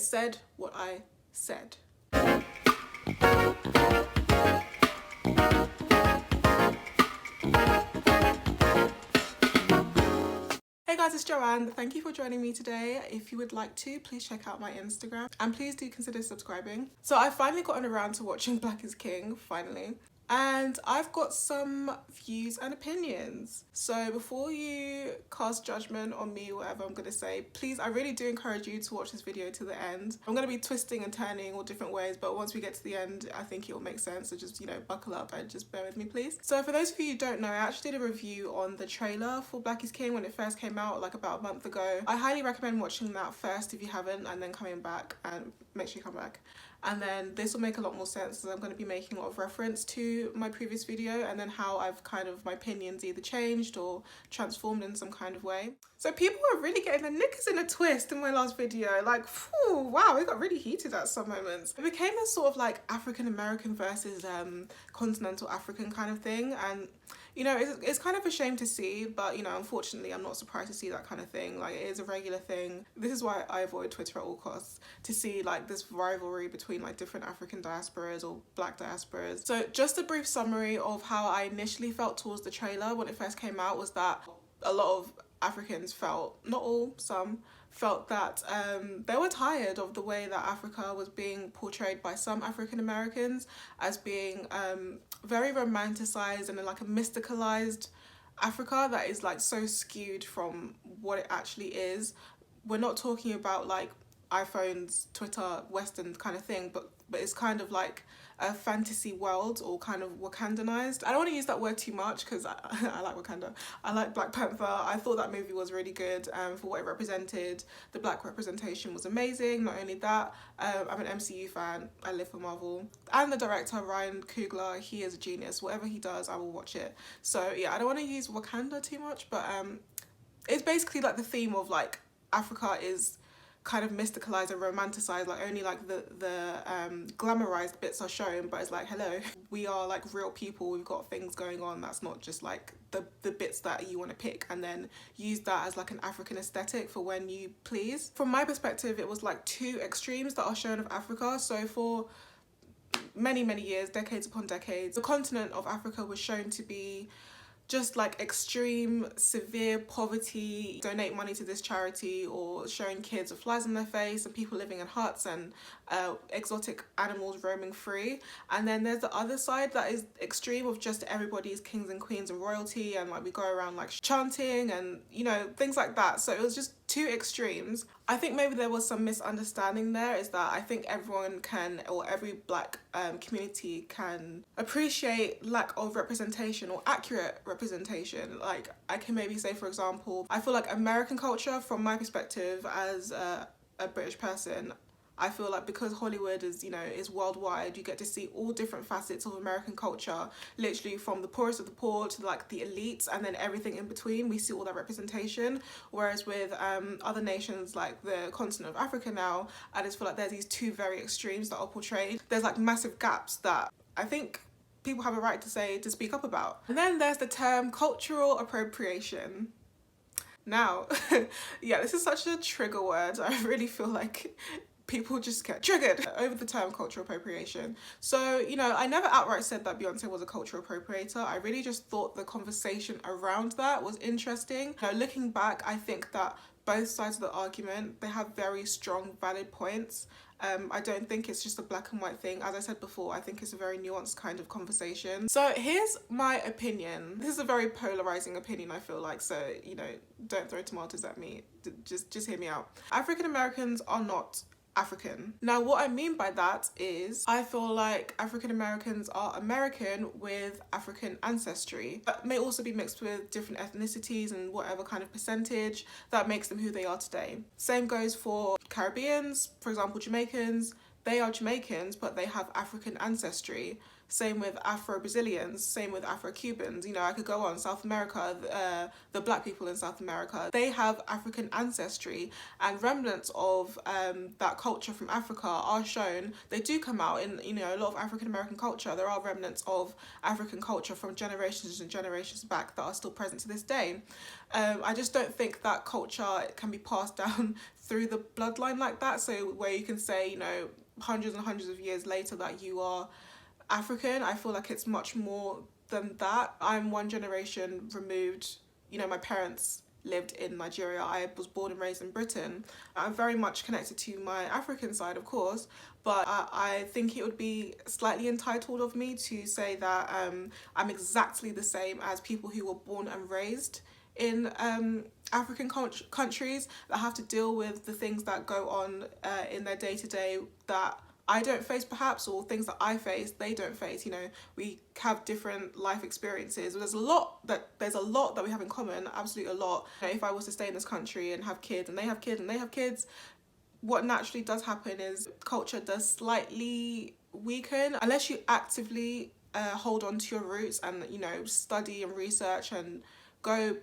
said what I said. Hey guys, it's Joanne. Thank you for joining me today. If you would like to, please check out my Instagram and please do consider subscribing. So I finally gotten around to watching Black Is King, finally. And I've got some views and opinions. So before you cast judgment on me, whatever I'm gonna say, please, I really do encourage you to watch this video to the end. I'm gonna be twisting and turning all different ways, but once we get to the end, I think it will make sense. So just, buckle up and just bear with me, please. So for those of you who don't know, I actually did a review on the trailer for Black Is King when it first came out, like about a month ago. I highly recommend watching that first if you haven't, and then coming back, and make sure you come back. And then this will make a lot more sense, as I'm going to be making a lot of reference to my previous video and then how I've my opinions either changed or transformed in some kind of way. So people were really getting their knickers in a twist in my last video. Like, whew, wow, it got really heated at some moments. It became a sort of like African American versus continental African kind of thing. And it's kind of a shame to see, but unfortunately I'm not surprised to see that kind of thing. Like, it is a regular thing. This is why I avoid Twitter at all costs, to see like this rivalry between like different African diasporas or black diasporas. So just a brief summary of how I initially felt towards the trailer when it first came out was that a lot of Africans felt, not all, some, felt that they were tired of the way that Africa was being portrayed by some African Americans as being very romanticized and like a mysticalized Africa that is like so skewed from what it actually is. We're not talking about like iPhones, Twitter, Western kind of thing, but it's kind of like a fantasy world, or kind of Wakandanized. I don't want to use that word too much because I like Wakanda. I like Black Panther. I thought that movie was really good for what it represented. The black representation was amazing. Not only that, I'm an MCU fan. I live for Marvel. And the director, Ryan Coogler, he is a genius. Whatever he does, I will watch it. So yeah, I don't want to use Wakanda too much, but it's basically like the theme of like Africa is kind of mysticalized and romanticized, like only like the glamorized bits are shown, but it's like, hello, we are like real people, we've got things going on. That's not just like the bits that you want to pick and then use that as like an African aesthetic for when you please. From my perspective, it was like two extremes that are shown of Africa. So for many years, decades upon decades, the continent of Africa was shown to be just like extreme, severe poverty, donate money to this charity, or showing kids with flies in their face and people living in huts and exotic animals roaming free. And then there's the other side that is extreme of just everybody's kings and queens and royalty, and like we go around like chanting and things like that. So it was just two extremes. I think maybe there was some misunderstanding there, is that I think everyone can, or every black community can appreciate lack of representation or accurate representation. Like, I can maybe say, for example, I feel like American culture, from my perspective as a British person, I feel like because Hollywood is, is worldwide, you get to see all different facets of American culture, literally from the poorest of the poor to like the elites, and then everything in between. We see all that representation. Whereas with other nations like the continent of Africa now, I just feel like there's these two very extremes that are portrayed. There's like massive gaps that I think people have a right to speak up about. And then there's the term cultural appropriation. Now, yeah, this is such a trigger word. I really feel like people just get triggered over the term cultural appropriation. So, I never outright said that Beyoncé was a cultural appropriator. I really just thought the conversation around that was interesting. Looking back, I think that both sides of the argument, they have very strong, valid points. I don't think it's just a black and white thing. As I said before, I think it's a very nuanced kind of conversation. So here's my opinion. This is a very polarizing opinion, I feel like, so, don't throw tomatoes at me. Just hear me out. African Americans are not African. Now, what I mean by that is I feel like African Americans are American with African ancestry, but may also be mixed with different ethnicities and whatever kind of percentage that makes them who they are today. Same goes for Caribbeans, for example, Jamaicans. They are Jamaicans, but they have African ancestry. Same with Afro-Brazilians, same with Afro-Cubans. I could go on. South America, the black people in South America, they have African ancestry, and remnants of that culture from Africa are shown. They do come out in, a lot of African American culture. There are remnants of African culture from generations and generations back that are still present to this day. I just don't think that culture can be passed down through the bloodline like that. So where you can say, you know, hundreds and hundreds of years later that you are African. I feel like it's much more than that. I'm one generation removed. You know, my parents lived in Nigeria. I was born and raised in Britain. I'm very much connected to my African side, of course, but I think it would be slightly entitled of me to say that I'm exactly the same as people who were born and raised in African countries that have to deal with the things that go on in their day-to-day that I don't face perhaps, or things that I face they don't face. You know, we have different life experiences. There's a lot that we have in common, absolutely a lot. You know, if I was to stay in this country and have kids and they have kids and they have kids, what naturally does happen is culture does slightly weaken unless you actively hold on to your roots and, you know, study and research and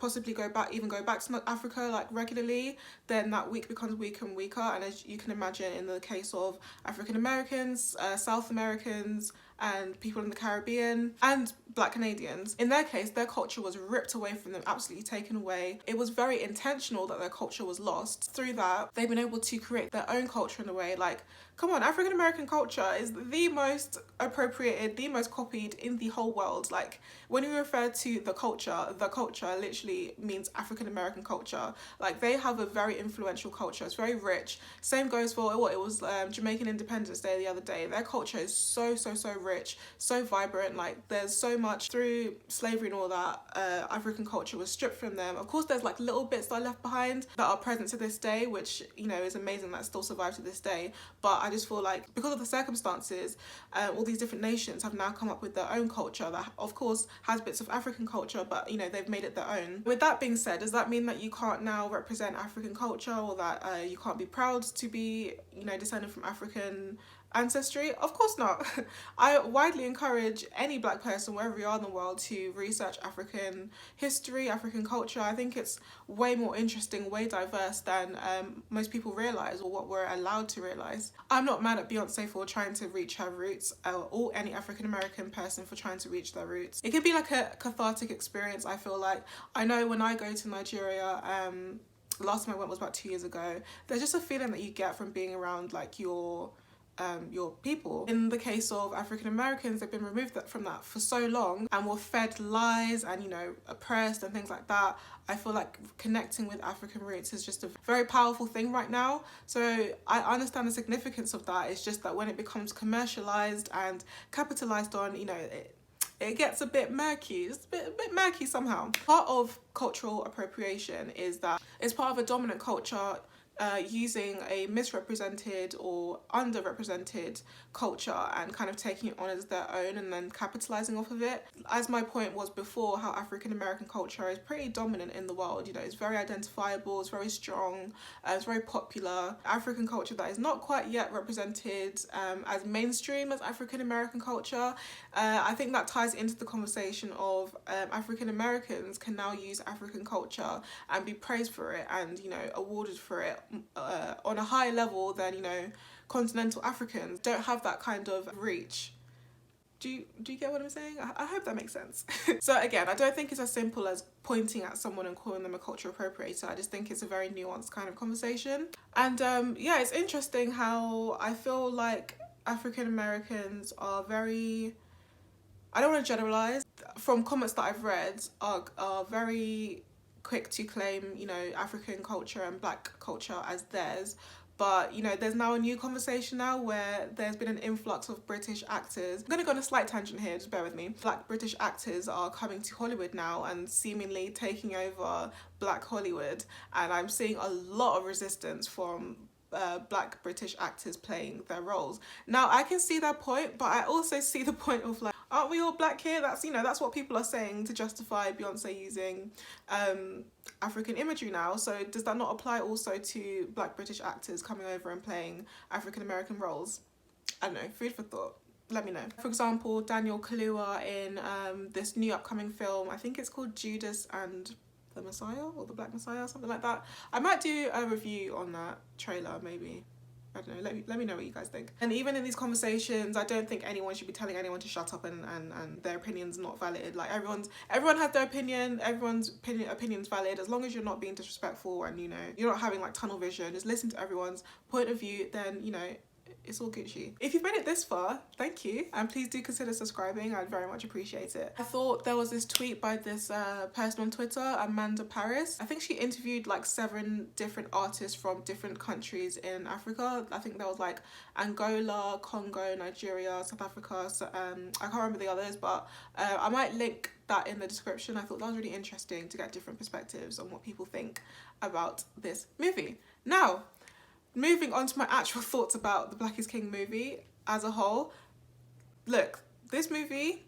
possibly go back to Africa like regularly. Then that week becomes weaker and weaker. And as you can imagine, in the case of African Americans, South Americans, and people in the Caribbean and Black Canadians, in their case their culture was ripped away from them, absolutely taken away. It was very intentional that their culture was lost. Through that, they've been able to create their own culture in a way. Like, come on, African American culture is the most appropriated, the most copied in the whole world. Like, when we refer to the culture literally means African American culture. Like, they have a very influential culture. It's very rich. Same goes for what it was Jamaican Independence Day the other day. Their culture is so rich, so vibrant. Like, there's so much. Through slavery and all that, African culture was stripped from them. Of course, there's like little bits that are left behind that are present to this day, which, you know, is amazing that still survives to this day. But I just feel like because of the circumstances, all these different nations have now come up with their own culture that of course has bits of African culture, but, you know, they've made it their own. With that being said, does that mean that you can't now represent African culture, or that you can't be proud to be, you know, descended from African ancestry? Of course not. I widely encourage any Black person wherever you are in the world to research African history, African culture. I think it's way more interesting, way diverse than most people realise, or what we're allowed to realise. I'm not mad at Beyoncé for trying to reach her roots, or any African American person for trying to reach their roots. It can be like a cathartic experience, I feel like. I know when I go to Nigeria, last time I went was about 2 years ago, there's just a feeling that you get from being around like your people. In the case of African Americans, they've been removed from that for so long and were fed lies and, you know, oppressed and things like that. I feel like connecting with African roots is just a very powerful thing right now. So I understand the significance of that. It's just that when it becomes commercialized and capitalized on, you know, it gets a bit murky. It's a bit murky somehow. Part of cultural appropriation is that it's part of a dominant culture using a misrepresented or underrepresented culture and kind of taking it on as their own and then capitalizing off of it. As my point was before, how African American culture is pretty dominant in the world. You know, it's very identifiable, it's very strong, it's very popular. African culture that is not quite yet represented as mainstream as African American culture. I think that ties into the conversation of African Americans can now use African culture and be praised for it and, you know, awarded for it on a higher level than, you know, continental Africans don't have that kind of reach. Do you get what I'm saying? I hope that makes sense. So again, I don't think it's as simple as pointing at someone and calling them a cultural appropriator. I just think it's a very nuanced kind of conversation. And yeah, it's interesting how I feel like African Americans are very, I don't want to generalize, from comments that I've read, are very quick to claim, you know, African culture and Black culture as theirs. But, you know, there's now a new conversation now where there's been an influx of British actors. I'm going to go on a slight tangent here, just bear with me. Black British actors are coming to Hollywood now and seemingly taking over Black Hollywood. And I'm seeing a lot of resistance from Black British actors playing their roles. Now, I can see that point, but I also see the point of like, aren't we all black here? That's, you know, that's what people are saying to justify Beyoncé using African imagery now. So does that not apply also to Black British actors coming over and playing African American roles? I don't know, food for thought. Let me know. For example, Daniel Kaluuya in this new upcoming film, I think it's called Judas and the Messiah, or the Black Messiah, something like that. I might do a review on that trailer, maybe. I don't know, let me know what you guys think. And even in these conversations, I don't think anyone should be telling anyone to shut up and their opinion's not valid. Like everyone has their opinion, everyone's opinion's valid, as long as you're not being disrespectful and, you know, you're not having like tunnel vision, just listen to everyone's point of view, then, you know, it's all Gucci. If you've made it this far, thank you, and please do consider subscribing. I'd very much appreciate it. I thought there was this tweet by this person on Twitter, Amanda Paris. I think she interviewed like 7 different artists from different countries in Africa. I think there was like Angola, Congo, Nigeria, South Africa. So, I can't remember the others, but I might link that in the description. I thought that was really interesting to get different perspectives on what people think about this movie. Now, moving on to my actual thoughts about the Black Is King movie as a whole. Look, this movie,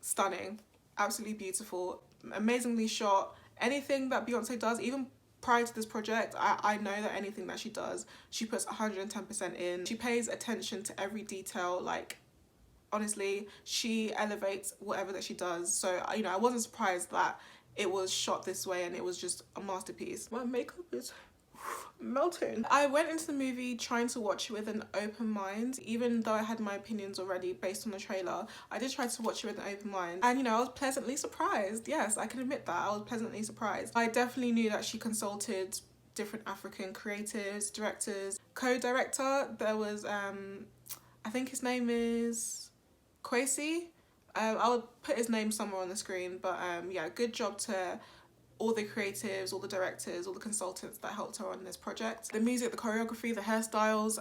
stunning, absolutely beautiful, amazingly shot. Anything that Beyonce does, even prior to this project, I know that anything that she does, she puts 110% in. She pays attention to every detail. Like, honestly, she elevates whatever that she does. So, you know, I wasn't surprised that it was shot this way and it was just a masterpiece. My makeup is melting. I went into the movie trying to watch it with an open mind. Even though I had my opinions already based on the trailer, I did try to watch it with an open mind, and, you know, I was pleasantly surprised. Yes, I can admit that I was pleasantly surprised. I definitely knew that she consulted different African creators, directors, co-director. There was I think his name is Kwesi. I'll put his name somewhere on the screen, but yeah, good job to all the creatives, all the directors, all the consultants that helped her on this project. The music, the choreography, the hairstyles,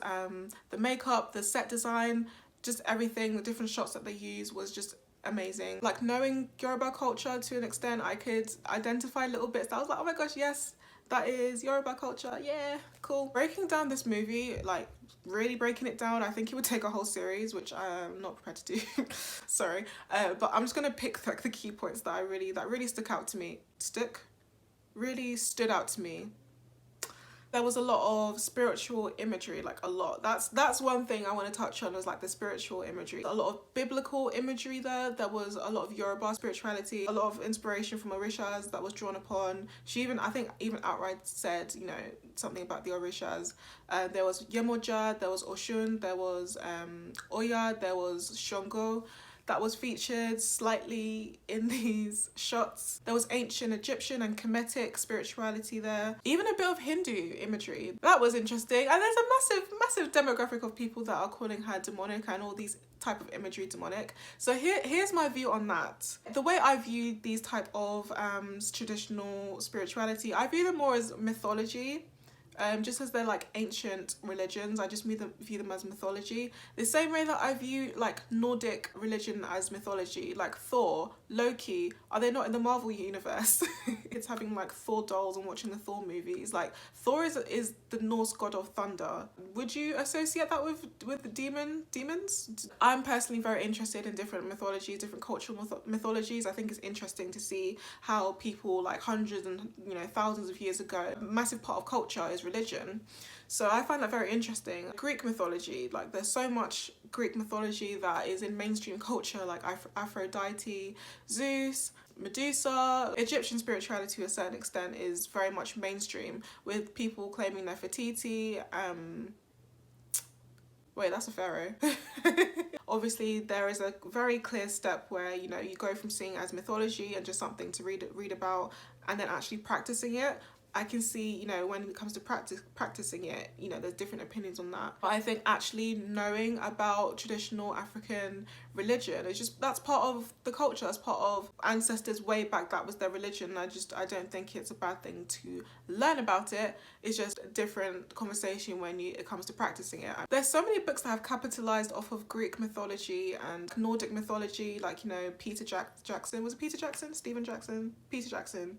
the makeup, the set design, just everything, the different shots that they use was just amazing. Like, knowing Yoruba culture to an extent, I could identify little bits that I was like, oh my gosh, yes, that is Yoruba culture, yeah, cool. Breaking down this movie, like really breaking it down, I think it would take a whole series, which I'm not prepared to do. Sorry, but I'm just gonna pick like the key points that really stuck out to me. Really stood out to me. There was a lot of spiritual imagery, like a lot. That's one thing I want to touch on, was like the spiritual imagery. A lot of biblical imagery there. There was a lot of Yoruba spirituality, a lot of inspiration from Orishas that was drawn upon. She even, I think, even outright said, you know, something about the Orishas. There was Yemoja, there was Oshun, there was Oya, there was Shongo. That was featured slightly in these shots. There was ancient Egyptian and Kemetic spirituality there. Even a bit of Hindu imagery. That was interesting. And there's a massive demographic of people that are calling her demonic and all these type of imagery demonic. So here's my view on that. The way I view these type of traditional spirituality, I view them more as mythology. Just as they're like ancient religions, I just view them as mythology. The same way that I view like Nordic religion as mythology, like Thor, Loki, are they not in the Marvel universe? It's having like Thor dolls and watching the Thor movies. Like, Thor is the Norse god of thunder. Would you associate that with demons? I'm personally very interested in different mythologies, different cultural mythologies. I think it's interesting to see how people like hundreds and, you know, thousands of years ago, a massive part of culture is religion. So I find that very interesting. Greek mythology, like there's so much Greek mythology that is in mainstream culture, like Aphrodite, Zeus, Medusa. Egyptian spirituality to a certain extent is very much mainstream, with people claiming Nefertiti. Wait, that's a pharaoh. Obviously, there is a very clear step where, you know, you go from seeing it as mythology and just something to read about, and then actually practicing it. I can see, you know, when it comes to practicing it, you know, there's different opinions on that. But I think actually knowing about traditional African religion, it's just, that's part of the culture, that's part of ancestors way back, that was their religion. I don't think it's a bad thing to learn about it. It's just a different conversation when it comes to practicing it. There's so many books that have capitalized off of Greek mythology and Nordic mythology, like, you know, Peter Jackson. Was it Peter Jackson? Stephen Jackson? Peter Jackson.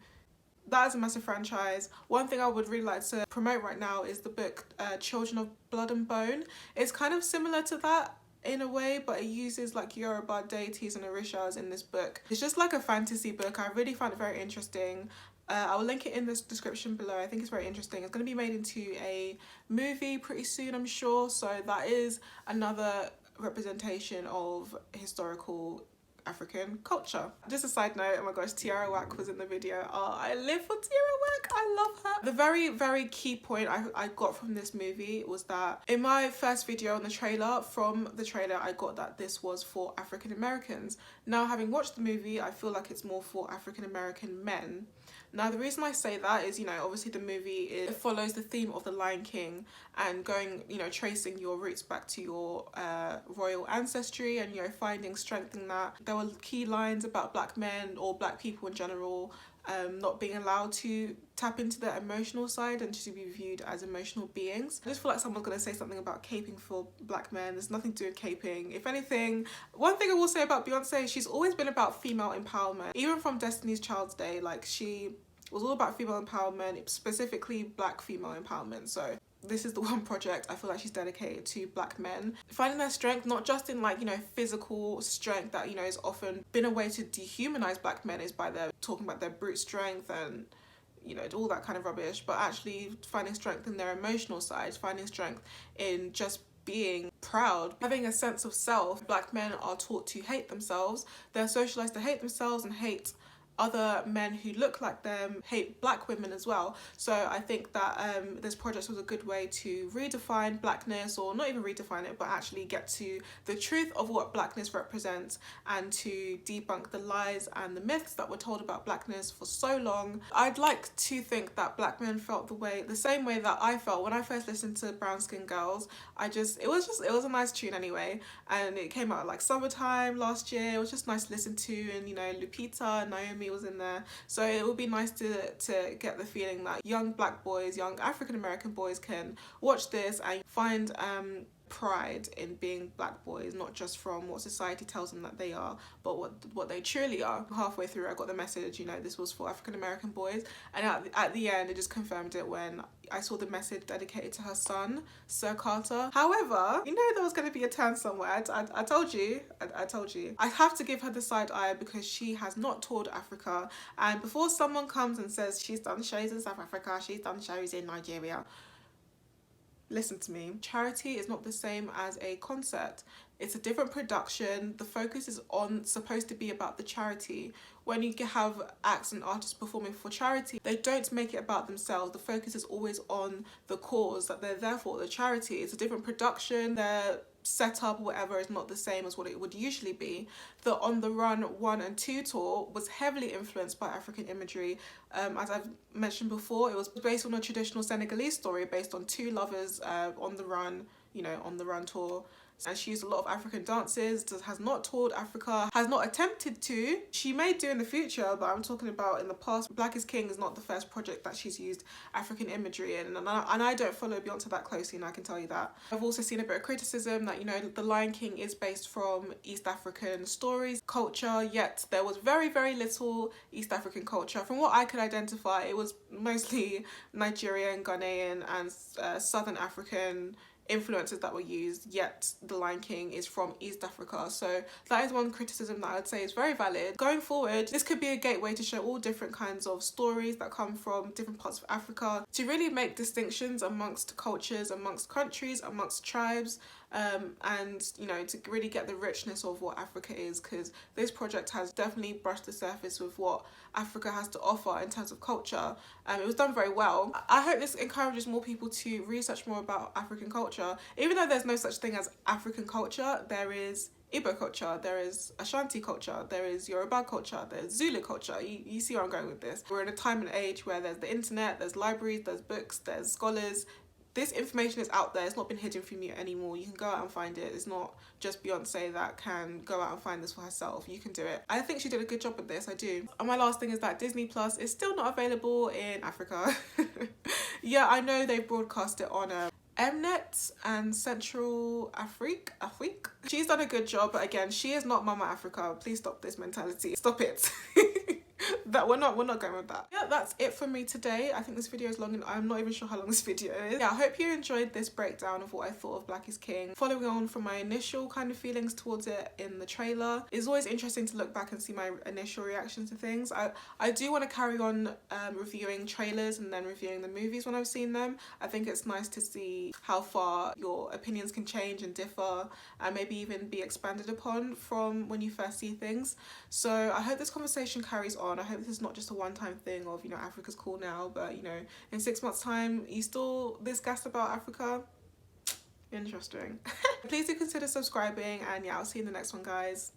That is a massive franchise. One thing I would really like to promote right now is the book Children of Blood and Bone. It's kind of similar to that in a way, but it uses like Yoruba deities and Orishas in this book. It's just like a fantasy book. I really found it very interesting. I will link it in the description below. I think it's very interesting. It's going to be made into a movie pretty soon, I'm sure. So that is another representation of historical African culture. Just a side note, oh my gosh, Tiara Wack was in the video. Oh, I live for Tiara Wack. I love her. The very, very key point I got from this movie was that in my first video on the trailer, from the trailer, I got that this was for African Americans. Now, having watched the movie, I feel like it's more for African American men. Now, the reason I say that is, you know, obviously the movie, it follows the theme of The Lion King and going, you know, tracing your roots back to your royal ancestry and, you know, finding strength in that. There were key lines about black men or black people in general not being allowed to tap into their emotional side and to be viewed as emotional beings. I just feel like someone's going to say something about caping for black men. There's nothing to do with caping. If anything, one thing I will say about Beyonce, she's always been about female empowerment. Even from Destiny's Child's day, like, she was all about female empowerment, specifically black female empowerment. So this is the one project I feel like she's dedicated to black men. Finding their strength, not just in, like, you know, physical strength that, you know, is often been a way to dehumanize black men, is by their talking about their brute strength and, you know, all that kind of rubbish, but actually finding strength in their emotional side, finding strength in just being proud, having a sense of self. Black men are taught to hate themselves. They're socialized to hate themselves and hate other men who look like them, hate black women as well. So I think that this project was a good way to redefine blackness, or not even redefine it, but actually get to the truth of what blackness represents and to debunk the lies and the myths that were told about blackness for so long. I'd like to think that black men felt the same way that I felt when I first listened to Brown Skin Girls. It was a nice tune anyway, and it came out like summertime last year. It was just nice to listen to, and, you know, Lupita and Naomi was in there, so it would be nice to get the feeling that young black boys, young African American boys can watch this and find pride in being black boys, not just from what society tells them that they are, but what they truly are. Halfway through I got the message, you know, this was for African American boys, and at the end it just confirmed it when I saw the message dedicated to her son, Sir Carter. However, you know, there was going to be a turn somewhere. I told you. I have to give her the side eye because she has not toured Africa, and before someone comes and says she's done shows in South Africa, she's done shows in Nigeria, listen to me. Charity is not the same as a concert. It's a different production. The focus is supposed to be about the charity. When you have acts and artists performing for charity, they don't make it about themselves. The focus is always on the cause that they're there for, the charity. It's a different production. Their setup, whatever, is not the same as what it would usually be. The On the Run 1 and 2 tour was heavily influenced by African imagery. As I've mentioned before, it was based on a traditional Senegalese story based on two lovers on the run, you know, on the run tour. And she used a lot of African dances, has not toured Africa, has not attempted to. She may do in the future, but I'm talking about in the past. Black Is King is not the first project that she's used African imagery in, and I don't follow Beyonce that closely, and I can tell you that. I've also seen a bit of criticism that, you know, The Lion King is based from East African stories, culture, yet there was very, very little East African culture. From what I could identify, it was mostly Nigerian, Ghanaian, and Southern African influences that were used, yet The Lion King is from East Africa. So that is one criticism that I would say is very valid. Going forward, this could be a gateway to show all different kinds of stories that come from different parts of Africa, to really make distinctions amongst cultures, amongst countries, amongst tribes, and, you know, to really get the richness of what Africa is, because this project has definitely brushed the surface with what Africa has to offer in terms of culture. It was done very well. I hope this encourages more people to research more about African culture. Even though there's no such thing as African culture, there is Igbo culture, there is Ashanti culture, there is Yoruba culture, there's Zulu culture. You see where I'm going with this. We're in a time and age where there's the internet, there's libraries, there's books, there's scholars. This information is out there. It's not been hidden from you anymore. You can go out and find it. It's not just Beyonce that can go out and find this for herself. You can do it. I think she did a good job with this. I do. And my last thing is that Disney Plus is still not available in Africa. Yeah, I know they broadcast it on Mnet and Central Afrique. She's done a good job, but again, she is not Mama Africa. Please stop this mentality. Stop it. that we're not going with that. Yeah, that's it for me today. I think this video is long and I'm not even sure how long this video is. Yeah, I hope you enjoyed this breakdown of what I thought of Black Is King. Following on from my initial kind of feelings towards it in the trailer, it's always interesting to look back and see my initial reaction to things. I do want to carry on reviewing trailers and then reviewing the movies when I've seen them. I think it's nice to see how far your opinions can change and differ, and maybe even be expanded upon from when you first see things. So I hope this conversation carries on. I hope this is not just a one-time thing of, you know, Africa's cool now, but, you know, in 6 months time you still this gassed about Africa. Interesting. Please do consider subscribing, and yeah, I'll see you in the next one, guys.